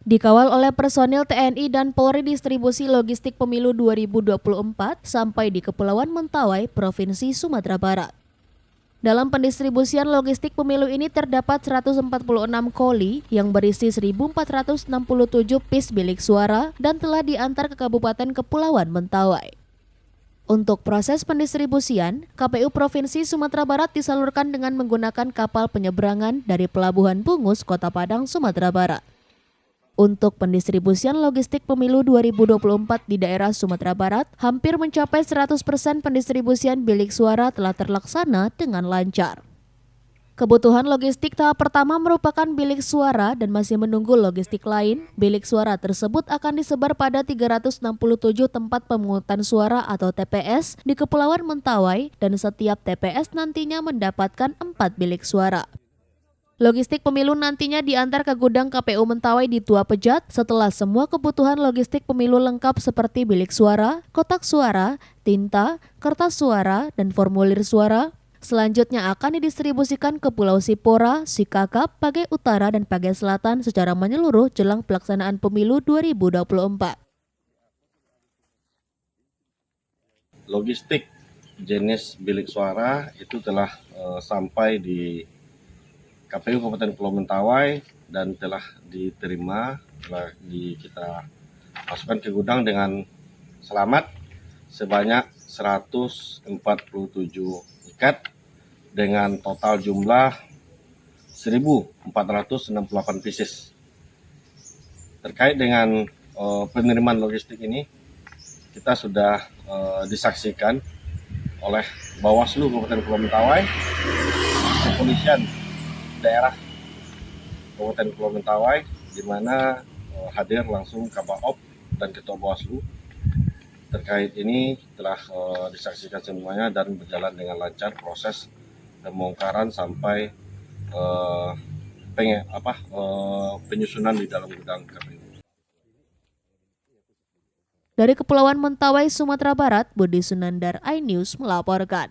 Dikawal oleh personil TNI dan Polri, distribusi logistik pemilu 2024 sampai di Kepulauan Mentawai, Provinsi Sumatera Barat. Dalam pendistribusian logistik pemilu ini terdapat 146 koli yang berisi 1.467 pis bilik suara dan telah diantar ke Kabupaten Kepulauan Mentawai. Untuk proses pendistribusian, KPU Provinsi Sumatera Barat disalurkan dengan menggunakan kapal penyeberangan dari Pelabuhan Bungus, Kota Padang, Sumatera Barat. Untuk pendistribusian logistik pemilu 2024 di daerah Sumatera Barat, hampir mencapai 100% pendistribusian bilik suara telah terlaksana dengan lancar. Kebutuhan logistik tahap pertama merupakan bilik suara dan masih menunggu logistik lain. Bilik suara tersebut akan disebar pada 367 tempat pemungutan suara atau TPS di Kepulauan Mentawai dan setiap TPS nantinya mendapatkan 4 bilik suara. Logistik pemilu nantinya diantar ke gudang KPU Mentawai di Tua Pejat setelah semua kebutuhan logistik pemilu lengkap seperti bilik suara, kotak suara, tinta, kertas suara, dan formulir suara. Selanjutnya akan didistribusikan ke Pulau Sipora, Sikakap, Pagé Utara, dan Pagé Selatan secara menyeluruh jelang pelaksanaan pemilu 2024. Logistik jenis bilik suara itu telah sampai di KPU Kabupaten Kepulauan Mentawai dan telah diterima, kita masukkan ke gudang dengan selamat sebanyak 147 ikat dengan total jumlah 1.468 pieces. Terkait dengan penerimaan logistik ini, kita sudah disaksikan oleh Bawaslu Kabupaten Kepulauan Mentawai, kepolisian daerah Kabupaten Kepulauan Mentawai, di mana hadir langsung Kabahop dan Ketua Bawaslu. Terkait ini telah disaksikan semuanya dan berjalan dengan lancar proses pembongkaran sampai penyusunan di dalam gudang KPU. Dari Kepulauan Mentawai, Sumatera Barat, Budi Sunandar, iNews melaporkan.